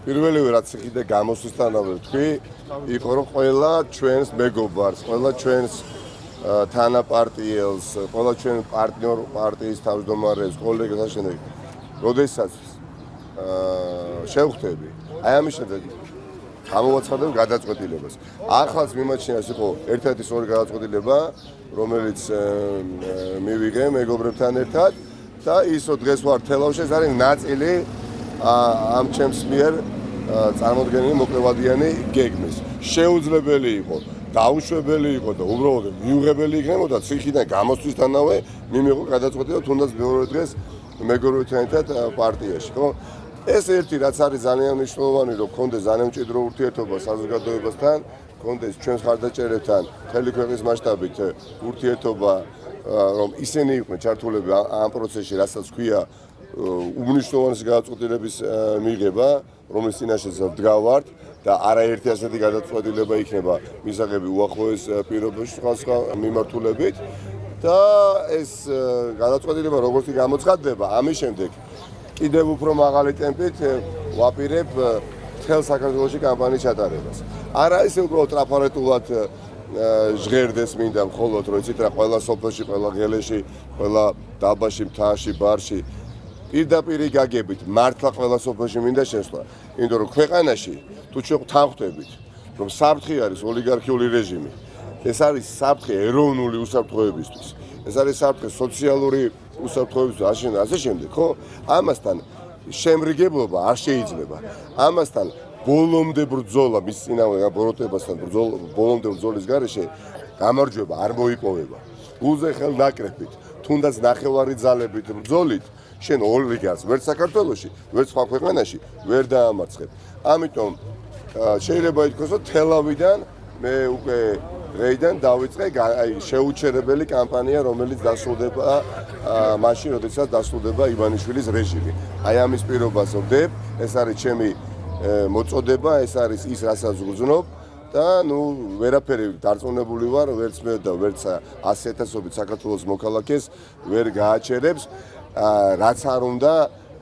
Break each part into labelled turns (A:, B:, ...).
A: პირველივე რაც ხიდე გამოსვლისთანავე თქვი, იყო რომ ყველა ჩვენს მეგობარს, ყველა ჩვენს თანაპარტიელს, ყველა ჩვენ პარტნიორ პარტიის თავმჯდომარეს, კოლეგებს და შემდეგ, როდესაც შევხვდები, აი ამის შემდეგ გამოვაცხადებ გადაწყვეტილებას. ახლაც მიმაჩნიას იყო ერთ-ერთი სწორი გადაწყვეტილება, რომელიც მივიღე მეგობრებთან ერთად და ისო დღეს ვარ თელავში, ეს არის ნაწილი ამ ჩემს მიერ წარმოდგენილი მოკლევადიანი გეგმის. შეუძლებელი იყო, დაუშვებელი იყო და უბრალოდ მიუღებელი იქნებოდა ციხიდან გამოსვლისთანავე მიმიღო გადაწყვეტილება თუნდაც მეორე დღეს მეგობრებთან ერთად პარტიაში, ხო? ეს ერთი რაც არის ძალიან მნიშვნელოვანი, რომ გქონდეს ძალიან მჭიდრო ურთიერთობა საზოგადოებასთან, გქონდეს ჩვენს ხარდაჭერებთან მთელი ქვეყნის მასშტაბით ურთიერთობა, რომ ისინი იყვნენ ჩართულები ამ პროცესში, რასაც ქვია უმნიშვნელოვანესი გადაწყვეტილების მიღება, რომლის წინაშე ვდგავართ და არაერთი ასეთი გადაწყვეტილება იქნება მისაღები უახლოეს პირობებში სხვა მიმართულებით და ეს გადაწყვეტილება როგორც გამოცხადდება, ამის შემდეგ კიდევ უფრო მაღალი ტემპით ვაპირებ მთელ საქართველოში კამპანიის ჩატარებას. არა ისე უბრალოდ ტრაფარეტულად ჟღერდეს მინდა მხოლოდ რომ იცით რა ყველა სოფელში, ყველა ღელეში, ყველა დაბაში, მთაში, ბარში პირდაპირ გაგებით მართლა ყველა სოფელში მინდა შესვლა. იმიტომ რომ ქვეყანაში თუ ჩვენ თანხმდებით რომ საფრთხე არის ოლიგარქიული რეჟიმი, ეს არის საფრთხე ეროვნული უსაფრთხოებისთვის, ეს არის საფრთხე სოციალური უსაფრთხოებისთვის, ასე შემდეგ, ხო? ამასთან შემრიგებლობა არ შეიძლება. ამასთან ბოლომდე ბრძოლა მის წინააღმდეგ ბოროტებასთან ბოლომდე ბრძოლის გარეშე გამარჯვება არ მოიპოვება. გულზე ხელნაკრებით, თუნდაც ნახევარი ძალებით ბრძოლით შენ ოლიგარქს ვერც საქართველოში, ვერც სხვა ქვეყანაში ვერ დაამარცხებ. ამიტომ შეიძლება ითქვას, რომ თელავიდან მე უკვე რეიდან დავიწყე შეუჩერებელი კამპანია, რომელიც დასრულდება მაშინ, როდესაც დასრულდება ივანიშვილის რეჟიმი. აი ამის პირობას ვდებ, ეს არის ჩემი მოწოდება, ეს არის ის, რასაც ვგრძნობ და ვერაფერი დარწმუნებული ვარ, ვერც მე და ვერც 100,000-ობით საქართველოს მოქალაქეს ვერ გააჩერებს, რაც არ უნდა,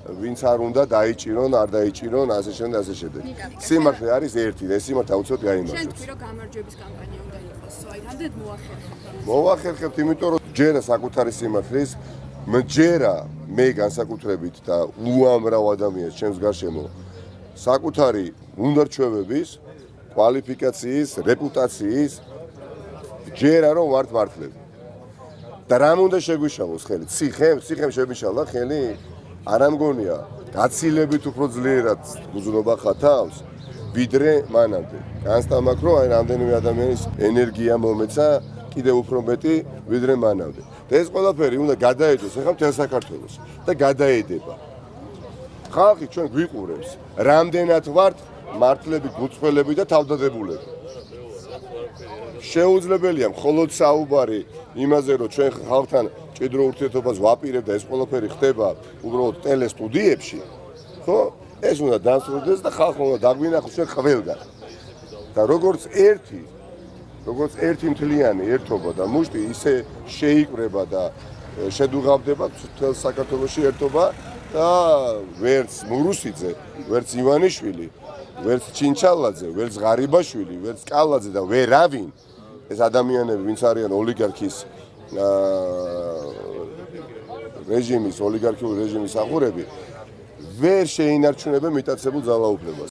A: ვინც არ უნდა დაიჭირონ, არ დაიჭირონ, ასე შემდეგ, ასე შემდეგ. სიმართლე არის ერთი და ეს სიმართლე აუცილებლად გაიმართოს.
B: შენ თქვი რომ გამარჯვების კამპანია უნდა იყოს, სოირამდე მოახერხებთ.
A: მოახერხებთ, იმიტომ რომ ჯერა საკუთარი სიმართლის, მჯერა მე განსაკუთრებით და უამრავ ადამიანს ჩემს გარშემო საკუთარი უნდარჩვევების, კვალიფიკაციის, რეპუტაციის ჯერა რომ ვართ მართლები. და რამ უნდა შეგვიშალოს ხელი? ციხემ შემიშალა ხელი? არა მგონია, გაცილებით უფრო ძლიერად გუზნობა ხათავს, ვიდრე მანამდე. განსტამაქ რომ აი რამდენიმე ადამიანის ენერგია მომეცა კიდევ უფრო მეტი ვიდრე მანამდე. და ეს ყველაფერი უნდა გადაეჭოს ახლა მთელ საქართველოს და გადაედება. ხალხი ჩვენ გვიყურებს, რამდენად ვართ მართლები, გუწმელები და თავდადებულები. შეუძლებელია მხოლოდ საუბარი იმაზე, რომ ჩვენ ხალხთან მჭიდრო ურთიერთობას ვაპირებ და ეს ყველაფერი ხდება უბრალოდ ტელესტუდიებში, ხო? ეს უნდა დასრულდეს და ხალხმა უნდა დაგვინახოს ჩვენ ყველგან. და როგორც ერთი მთლიანი ერთობა და მუშტი ისე შეიკრება და შედუღავდება მთელ საქართველოში ერთობა და ვერც მურუსიძე, ვერც ივანიშვილი, ვერც ჩინჩალაძე, ვერც ღარიბაშვილი, ვერც კალაძე და ვერავინ ეს ადამიანები, ვინც არიან ოლიგარქის რეჟიმის, ოლიგარქიული რეჟიმის აღურები, ვერ შეინარჩუნებენ მიტაცებულ ძალაუფლებას.